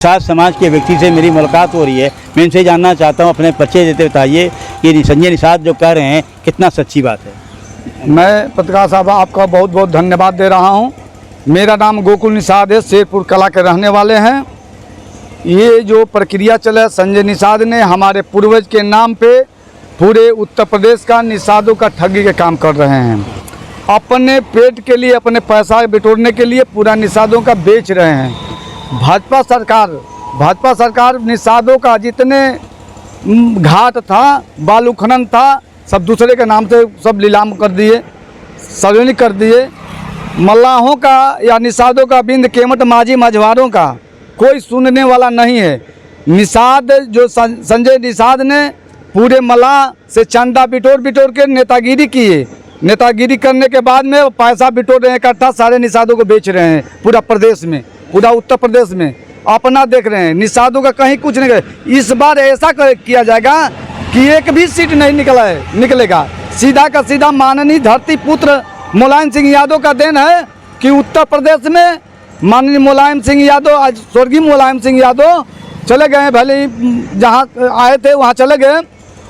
साथ समाज के व्यक्ति से मेरी मुलाकात हो रही है। मैं इनसे जानना चाहता हूँ, अपने परिचय देते बताइए कि संजय निषाद जो कह रहे हैं कितना सच्ची बात है। मैं पत्रकार साहब आपका बहुत बहुत धन्यवाद दे रहा हूँ। मेरा नाम गोकुल निषाद है, शेरपुर कला के रहने वाले हैं। ये जो प्रक्रिया चला, संजय निषाद ने हमारे पूर्वज के नाम पे पूरे उत्तर प्रदेश का निषादों का ठगी के काम कर रहे हैं। अपने पेट के लिए, अपने पैसा बिटोरने के लिए पूरा निषादों का बेच रहे हैं। भाजपा सरकार निषादों का जितने घाट था, बालू खनन था, सब दूसरे के नाम से सब नीलाम कर दिए, सार्वजनिक कर दिए। मल्लाहों का या निषादों का, बिंद केमट माझी मझवारों का कोई सुनने वाला नहीं है। निषाद जो संजय निषाद ने पूरे मल्लाह से चंदा बिटोर के नेतागिरी किए। नेतागिरी करने के बाद में पैसा बिटोर रहे हैं, इकट्ठा सारे निषादों को बेच रहे हैं पूरा प्रदेश में, पूरा उत्तर प्रदेश में अपना देख रहे हैं। निषादों का कहीं कुछ नहीं। इस बार ऐसा किया जाएगा कि एक भी सीट नहीं निकलेगा। सीधा का सीधा माननीय धरती पुत्र मुलायम सिंह यादव का देन है कि उत्तर प्रदेश में माननीय मुलायम सिंह यादव, आज स्वर्गीय मुलायम सिंह यादव चले गए, भले ही जहाँ आए थे वहाँ चले गए।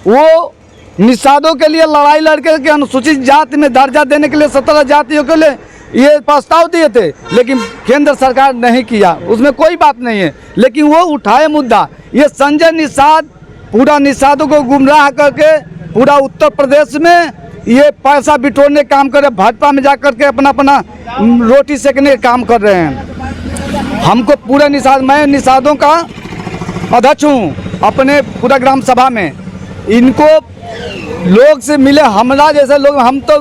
वो निषादों के लिए लड़ाई लड़के के अनुसूचित जाति में दर्जा देने के लिए 17 जातियों के लिए ये प्रस्ताव दिए थे, लेकिन केंद्र सरकार नहीं किया। उसमें कोई बात नहीं है, लेकिन वो उठाए मुद्दा। ये संजय निषाद पूरा निषादों को गुमराह करके पूरा उत्तर प्रदेश में ये पैसा बिटोरने काम कर रहे, भाजपा में जाकर के अपना रोटी सेकने का काम कर रहे हैं। हमको पूरा निषाद, मैं निषादों का अध्यक्ष हूँ अपने पूरा ग्राम सभा में। इनको लोग से मिले, हमरा जैसे लोग, हम तो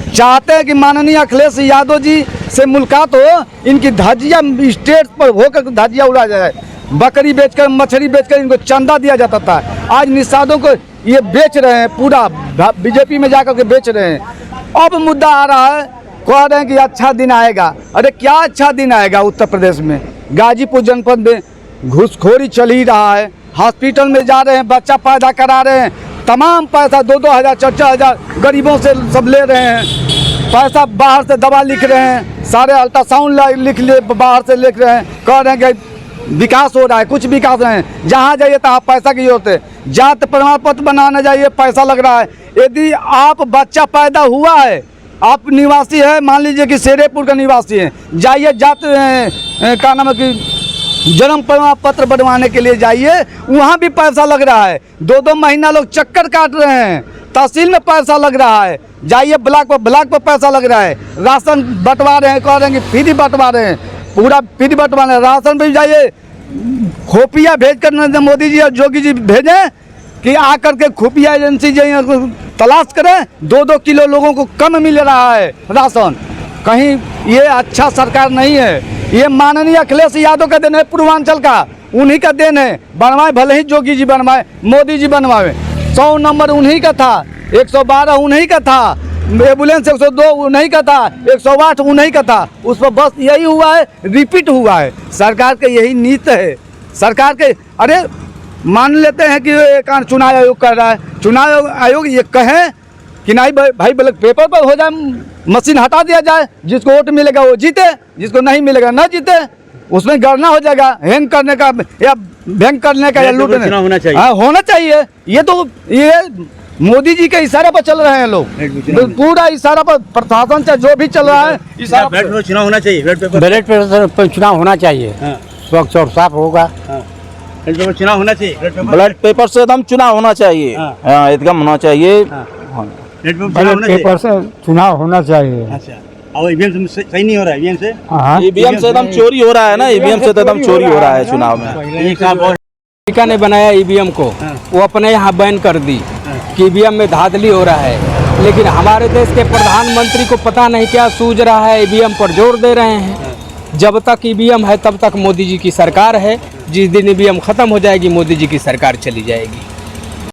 चाहते हैं कि माननीय अखिलेश यादव जी से मुलाकात हो, इनकी धज्जियाँ स्टेज पर होकर धज्जियाँ उड़ा जाए। बकरी बेचकर, मछली बेचकर इनको चंदा दिया जाता था, आज निषादों को ये बेच रहे हैं, पूरा बीजेपी में जाकर के बेच रहे हैं। अब मुद्दा आ रहा है, कह रहे हैं कि अच्छा दिन आएगा। अरे क्या अच्छा दिन आएगा? उत्तर प्रदेश में गाजीपुर जनपद में घूसखोरी चल ही रहा है। हॉस्पिटल में जा रहे हैं, बच्चा पैदा करा रहे हैं, तमाम पैसा 2-2 हज़ार 4-4 हज़ार गरीबों से सब ले रहे हैं। पैसा बाहर से दवा लिख रहे हैं, सारे अल्ट्रासाउंड लिख ले बाहर से लिख रहे हैं, कह रहे हैं कि विकास हो रहा है। कुछ विकास नहीं है। जहाँ जाइए तहाँ पैसा की जरूरत है। जात प्रमाण पत्र बनाने जाइए, पैसा लग रहा है। यदि आप बच्चा पैदा हुआ है, आप निवासी है, मान लीजिए कि शेरपुर का निवासी है, जाइए जात का नाम है कि जन्म प्रमाण पत्र बनवाने के लिए जाइए, वहाँ भी पैसा लग रहा है। 2-2 महीना लोग चक्कर काट रहे हैं, तहसील में पैसा लग रहा है। जाइए ब्लॉक पर पैसा लग रहा है। राशन बंटवा रहे हैं, कह रहे हैं कि फ्री बंटवा रहे हैं, पूरा फ्री बंटवा रहे हैं। राशन भी जाइए, खुफिया भेज कर मोदी जी और योगी जी भेजें कि आकर के खुफिया एजेंसी जो तलाश करें। 2-2 किलो लोगों को कम मिल रहा है राशन। कहीं ये अच्छा सरकार नहीं है। ये माननीय अखिलेश यादव का देन है, पूर्वांचल का, उन्हीं का देन है। बनवाए, भले ही जोगी जी बनवाए, मोदी जी बनवाए। 100 नंबर उन्हीं का था, 112 उन्हीं का था, एम्बुलेंस 102 उन्हीं का था, 108 उन्हीं का था। उस पर बस यही हुआ है, रिपीट हुआ है। सरकार के यही नीति है। सरकार के, अरे मान लेते हैं कि चुनाव आयोग कर रहा है, चुनाव आयोग ये कहें कि नहीं भाई बैलेट पेपर पर हो जाए, मशीन हटा दिया जाए, जिसको वोट मिलेगा वो जीते, जिसको नहीं मिलेगा ना जीते। उसमें गणना हो जाएगा, हैंग करने का या भैंग करने का या लूटने होना चाहिए। हाँ, होना चाहिए। ये तो ये मोदी जी के इशारे पर चल रहे हैं लोग, पूरा इशारा पर प्रशासन से जो भी चल रहा है। चुनाव होना चाहिए, बैलेट पेपर चुनाव होना चाहिए, स्वच्छ और साफ होगा। चुनाव होना चाहिए, बैलेट पेपर से एकदम चुनाव होना चाहिए, एकदम होना चाहिए। बैलेट पेपर से चुनाव होना चाहिए। अच्छा, और ईवीएम से सही नहीं हो रहा है? ईवीएम से एकदम चोरी हो रहा है ना, ईवीएम से तो एकदम चोरी हो रहा है चुनाव में। अमेरिका ने बनाया ईवीएम को, वो अपने यहाँ बैन कर दी कि ईवीएम में धांधली हो रहा है। लेकिन हमारे देश के प्रधानमंत्री को पता नहीं क्या सूझ रहा है, ईवीएम पर जोर दे रहे हैं। जब तक ईवीएम है तब तक मोदी जी की सरकार है। जिस दिन ईवीएम खत्म हो जाएगी, मोदी जी की सरकार चली जाएगी।